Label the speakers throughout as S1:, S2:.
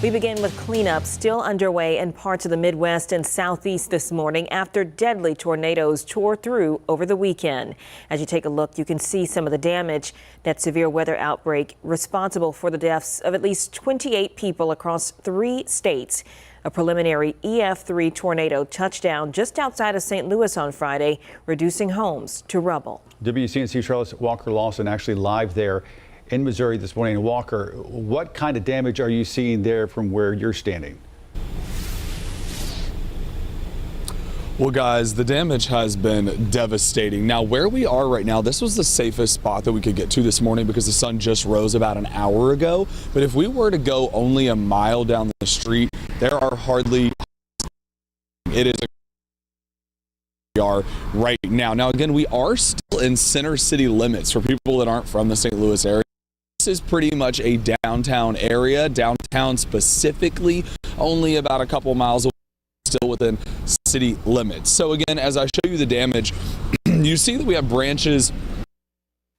S1: We begin with cleanup still underway in parts of the Midwest and Southeast this morning after deadly tornadoes tore through over the weekend. As you take a look, you can see some of the damage. That severe weather outbreak responsible for the deaths of at least 28 people across 3 states. A preliminary EF3 tornado touched down just outside of St. Louis on Friday, reducing homes to rubble.
S2: WCNC Charlotte's Walker Lawson actually live there in Missouri this morning. Walker, what kind of damage are you seeing there from where you're standing?
S3: Well, guys, the damage has been devastating. Now, where we are right now, this was the safest spot that we could get to this morning because the sun just rose about an hour ago. But if we were to go only a mile down the street, there are hardly. It is. We are right now. Now, again, we are still in center city limits for people that aren't from the St. Louis area. This is pretty much a downtown area, downtown specifically, only about a couple miles away, still within city limits. So again, as I show you the damage, you see that we have branches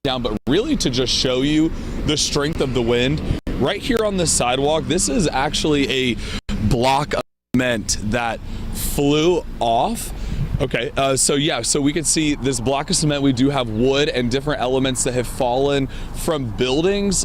S3: down, but really to just show you the strength of the wind, right here on this sidewalk, this is actually a block of cement that flew off. Okay, so we can see this block of cement. We do have wood and different elements that have fallen from buildings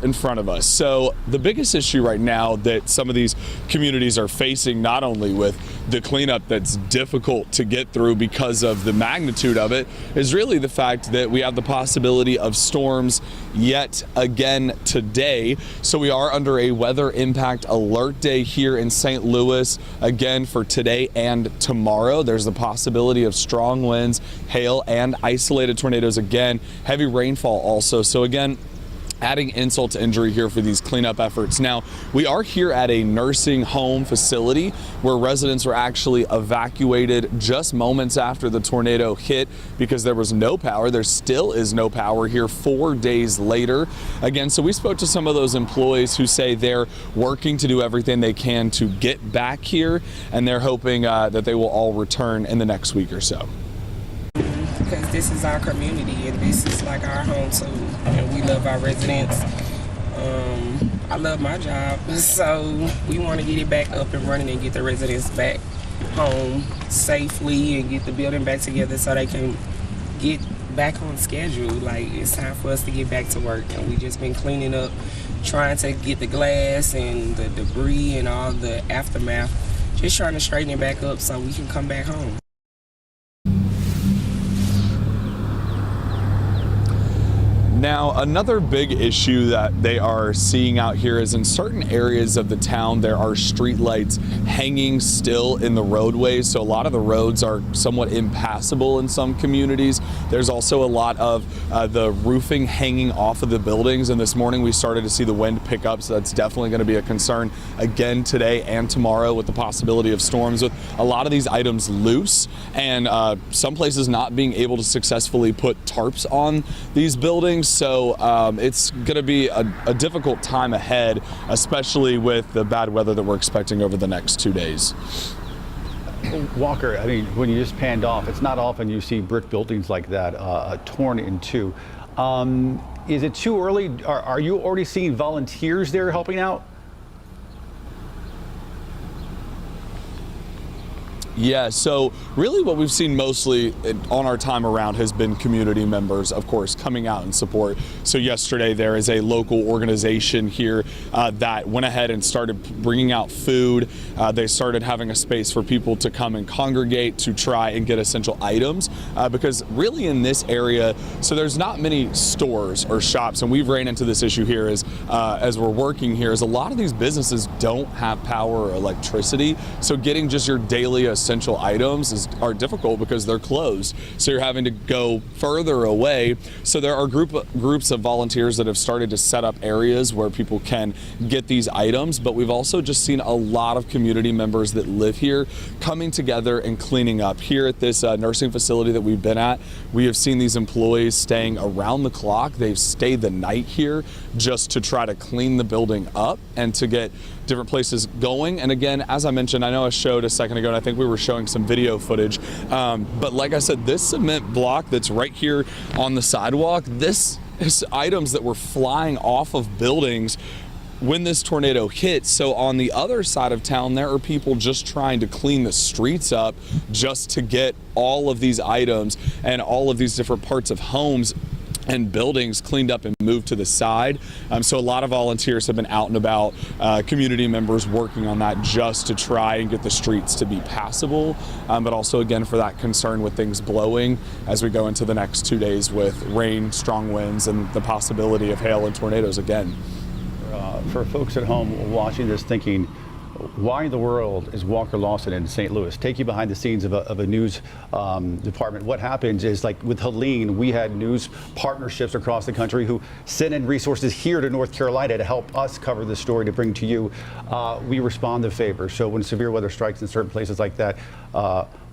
S3: in front of us. So the biggest issue right now that some of these communities are facing, not only with the cleanup that's difficult to get through because of the magnitude of it, is really the fact that we have the possibility of storms yet again today. So we are under a weather impact alert day here in St. Louis again for today and tomorrow. There's the possibility of strong winds, hail, and isolated tornadoes again, heavy rainfall also. So again, adding insult to injury here for these cleanup efforts. Now, we are here at a nursing home facility where residents were actually evacuated just moments after the tornado hit because there was no power. There still is no power here 4 days later. Again, so we spoke to some of those employees who say they're working to do everything they can to get back here, and they're hoping that they will all return in the next week or so.
S4: Because this is our community and this is like our home too, and we love our residents. I love my job, so we want to get it back up and running and get the residents back home safely and get the building back together so they can get back on schedule. Like, it's time for us to get back to work, and we just been cleaning up, trying to get the glass and the debris and all the aftermath, just trying to straighten it back up so we can come back home.
S3: Now, another big issue that they are seeing out here is in certain areas of the town, there are street lights hanging still in the roadways. So a lot of the roads are somewhat impassable in some communities. There's also a lot of the roofing hanging off of the buildings. And this morning we started to see the wind pick up. So that's definitely going to be a concern again today and tomorrow with the possibility of storms, with a lot of these items loose and some places not being able to successfully put tarps on these buildings. So it's going to be a difficult time ahead, especially with the bad weather that we're expecting over the next 2 days.
S2: Walker, I mean, when you just panned off, it's not often you see brick buildings like that torn in two. Is it too early? Are you already seeing volunteers there helping out?
S3: Yeah, so really what we've seen mostly on our time around has been community members, of course, coming out in support. So yesterday there is a local organization here that went ahead and started bringing out food. They started having a space for people to come and congregate to try and get essential items because really in this area, so there's not many stores or shops, and we've ran into this issue here as we're working here, is a lot of these businesses don't have power or electricity. So getting just your daily essential items are difficult because they're closed. So you're having to go further away. So there are groups of volunteers that have started to set up areas where people can get these items. But we've also just seen a lot of community members that live here coming together and cleaning up. Here at this nursing facility that we've been at, we have seen these employees staying around the clock. They've stayed the night here just to try to clean the building up and to get different places going. And again, as I mentioned, I know I showed a second ago, and I think we were showing some video footage. But like I said, this cement block that's right here on the sidewalk, this is items that were flying off of buildings when this tornado hit. So on the other side of town, there are people just trying to clean the streets up just to get all of these items and all of these different parts of homes and buildings cleaned up and moved to the side. So a lot of volunteers have been out and about, community members working on that just to try and get the streets to be passable, but also again for that concern with things blowing as we go into the next 2 days with rain, strong winds, and the possibility of hail and tornadoes again.
S2: For folks at home watching this thinking, why in the world is Walker Lawson in St. Louis? Take you behind the scenes of a news department. What happens is, like with Helene, we had news partnerships across the country who sent in resources here to North Carolina to help us cover the story to bring to you. We respond to favors. So when severe weather strikes in certain places like that,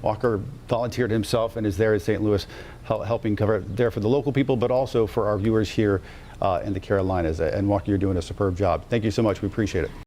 S2: Walker volunteered himself and is there in St. Louis helping cover there for the local people, but also for our viewers here in the Carolinas. And Walker, you're doing a superb job. Thank you so much. We appreciate it.